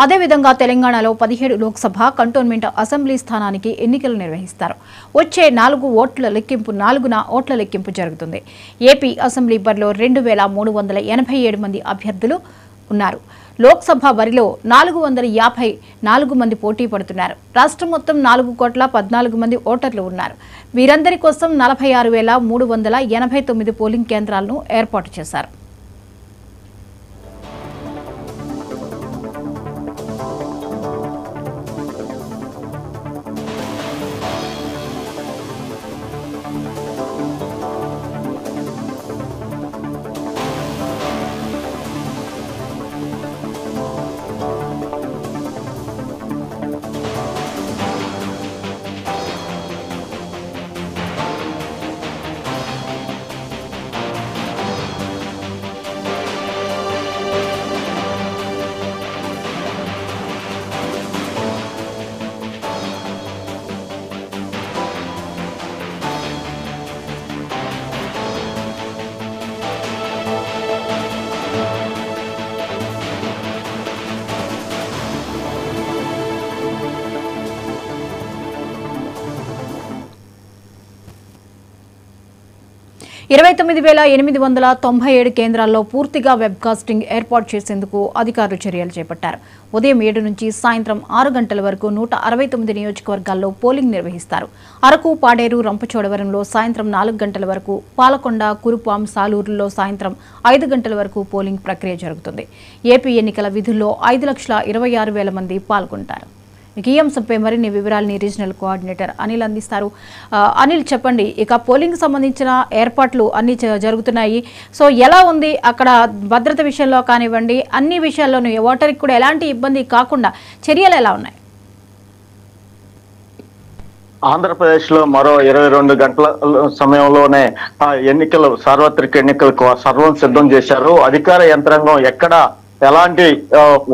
అదేవిధంగా తెలంగాణలో 17 Lok Sabha cantonment assembly స్థానానికి ఎన్నికలు నిర్వహిస్తారు. వచ్చే 4 ఓట్ల లెక్కింపు 4న ఓట్ల లెక్కింపు జరుగుతుంది. ఏపీ అసెంబ్లీ బరిలో 2387 మంది అభ్యర్థులు ఉన్నారు. లోక్సభ బరిలో 454 మంది పోటీ పడుతున్నారు. రాష్ట్రం మొత్తం 4,14 మంది ఓటర్లు ఉన్నారు. వీరందరి కోసం 46,389 పోలింగ్ కేంద్రాలను ఏర్పాటు చేశారు. $29,897 కేంద్రాల్లో పూర్తిగా వెబ్కాస్టింగ్ ఏర్పాటు చేసేందుకు అధికారులు చర్యలు చేపట్టారు. ఉదయం 7 నుంచి సాయంత్రం 6 గంటల వరకు 169 నియోజకవర్గాల్లో పోలింగ్ నిర్వహిస్తారు. అరకు, పాడేరు, రంపచోడవరంలో సాయంత్రం 4 గంటల వరకు, పాలకొండ, కురుపాం, సాలూరులో సాయంత్రం 5 గంటల వరకు పోలింగ్ ప్రక్రియ జరుగుతుంది. ఏపీ ఎన్నికల విధుల్లో 5,26,000 మంది పాల్గొంటారు. ఈ అంశంపై మరిన్ని వివరాలని రీజనల్ కోఆర్డినేటర్ అనిల్ అందిస్తారు. అనిల్, చెప్పండి, ఇక పోలింగ్ సంబంధించిన ఏర్పాట్లు అన్ని జరుగుతున్నాయి. సో ఎలా ఉంది అక్కడ భద్రత విషయంలో కానివ్వండి, అన్ని విషయాల్లోనూ ఓటర్కి కూడా ఎలాంటి ఇబ్బంది కాకుండా చర్యలు ఎలా ఉన్నాయి? ఆంధ్రప్రదేశ్ లో మరో 22 గంటల సమయంలోనే సార్వత్రిక ఎన్నికలకు సర్వం సిద్ధం చేశారు. అధికార యంత్రాంగం ఎక్కడ ఎలాంటి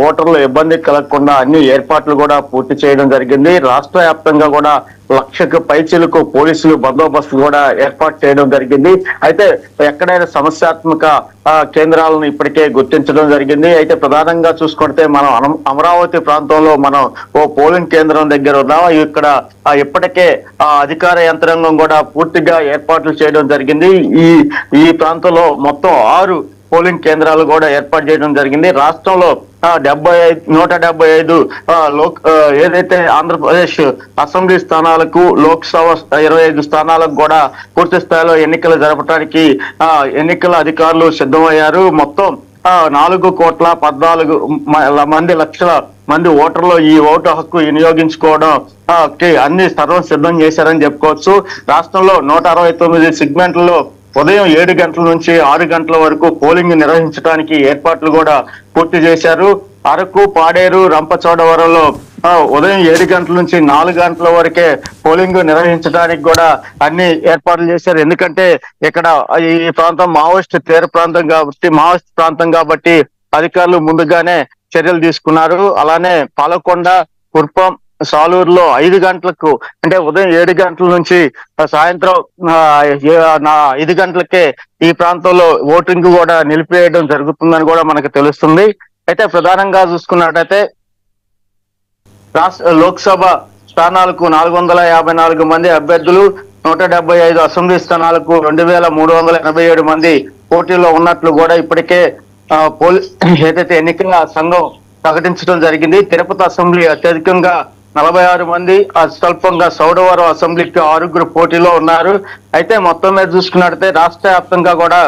ఓటర్లు ఇబ్బంది కలగకుండా అన్ని ఏర్పాట్లు కూడా పూర్తి చేయడం జరిగింది. రాష్ట్ర వ్యాప్తంగా కూడా 1,00,000కు పైచిలకు పోలీసులు బందోబస్తు కూడా ఏర్పాటు చేయడం జరిగింది. అయితే ఎక్కడైనా సమస్యాత్మక కేంద్రాలను ఇప్పటికే గుర్తించడం జరిగింది. అయితే ప్రధానంగా చూసుకుంటే మనం అమరావతి ప్రాంతంలో మనం ఓ పోలింగ్ కేంద్రం దగ్గర ఉన్నాం. ఇక్కడ ఇప్పటికే అధికార యంత్రాంగం కూడా పూర్తిగా ఏర్పాట్లు చేయడం జరిగింది. ఈ ప్రాంతంలో మొత్తం 6 పోలింగ్ కేంద్రాలు కూడా ఏర్పాటు చేయడం జరిగింది. రాష్ట్రంలో 175 ఏదైతే ఆంధ్రప్రదేశ్ అసెంబ్లీ స్థానాలకు, లోక్సభ 25 స్థానాలకు కూడా పూర్తి స్థాయిలో ఎన్నికలు జరపడానికి ఎన్నికల అధికారులు సిద్ధమయ్యారు. మొత్తం 4,14,00,000 మంది ఓటర్లు ఈ ఓటు హక్కు వినియోగించుకోవడం అన్ని సర్వం సిద్ధం చేశారని చెప్పుకోవచ్చు. రాష్ట్రంలో 169 సెగ్మెంట్లలో ఉదయం 7 గంటల నుంచి 6 గంటల వరకు పోలింగ్ నిర్వహించడానికి ఏర్పాట్లు కూడా పూర్తి చేశారు. అరకు, పాడేరు, రంపచోడవరంలో ఉదయం 7 గంటల నుంచి 4 గంటల వరకే పోలింగ్ నిర్వహించడానికి కూడా అన్ని ఏర్పాట్లు చేశారు. ఎందుకంటే ఇక్కడ ఈ ప్రాంతం మావోయిస్ట్ తీర ప్రాంతం కాబట్టి అధికారులు ముందుగానే చర్యలు తీసుకున్నారు. అలానే పాలకొండ, కుర్పం, సాలూరులో 5 గంటలకు, అంటే ఉదయం 7 గంటల నుంచి సాయంత్రం 5 గంటలకే ఈ ప్రాంతంలో ఓటింగ్ కూడా నిలిపివేయడం జరుగుతుందని కూడా మనకు తెలుస్తుంది. అయితే ప్రధానంగా చూసుకున్నట్టయితే లోక్సభ స్థానాలకు 454 మంది అభ్యర్థులు, 175 అసెంబ్లీ స్థానాలకు 2,387 మంది పోటీలో ఉన్నట్లు కూడా ఇప్పటికే ఏదైతే ఎన్నికల సంఘం ప్రకటించడం జరిగింది. తిరుపతి అసెంబ్లీ అత్యధికంగా 46 మంది, స్వల్పంగా చౌడవరం అసెంబ్లీకి 6 పోటీలో ఉన్నారు. అయితే మొత్తం మీద చూసుకున్నట్టయితే రాష్ట్ర వ్యాప్తంగా కూడా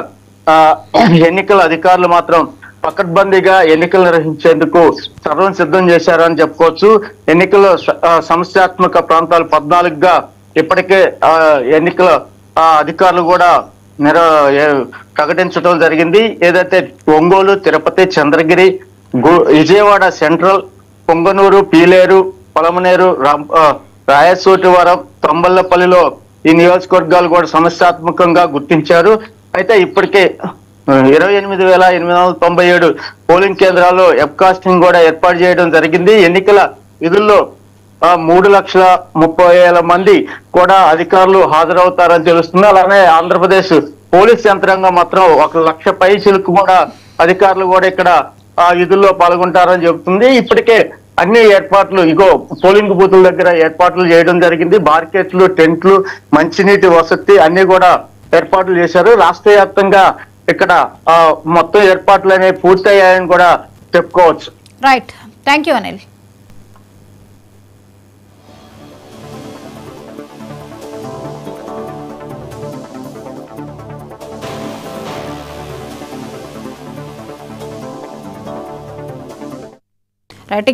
ఎన్నికల అధికారులు మాత్రం పకడ్బందీగా ఎన్నికలు నిర్వహించేందుకు సర్వం సిద్ధం చేశారని చెప్పుకోవచ్చు. ఎన్నికల సమస్యాత్మక ప్రాంతాలు 14గా ఇప్పటికే ఎన్నికల అధికారులు కూడా ప్రకటించడం జరిగింది. ఏదైతే ఒంగోలు, తిరుపతి, చంద్రగిరి, విజయవాడ సెంట్రల్, పొంగనూరు, పీలేరు, పొలమనేరు, రాయచోటివరం, తంబళ్లపల్లిలో ఈ నియోజకవర్గాలు కూడా సమస్యాత్మకంగా గుర్తించారు. అయితే ఇప్పటికే 28,897 పోలింగ్ కేంద్రాల్లో వెబ్కాస్టింగ్ కూడా ఏర్పాటు చేయడం జరిగింది. ఎన్నికల విధుల్లో 3,30,000 మంది కూడా అధికారులు హాజరవుతారని తెలుస్తుంది. అలానే ఆంధ్రప్రదేశ్ పోలీస్ యంత్రాంగం మాత్రం 1,00,000 పైసలకు కూడా అధికారులు కూడా ఇక్కడ విధుల్లో పాల్గొంటారని చెబుతుంది. ఇప్పటికే అన్ని ఏర్పాట్లు పోలింగ్ బూతుల దగ్గర ఏర్పాట్లు చేయడం జరిగింది. బార్కెట్లు, టెంట్లు, మంచినీటి వసతి అన్ని కూడా ఏర్పాట్లు చేశారు. రాష్ట్ర వ్యాప్తంగా ఇక్కడ మొత్తం ఏర్పాట్లు అనేవి పూర్తయ్యాయని కూడా చెప్పుకోవచ్చు. Right, thank you Anil. Right.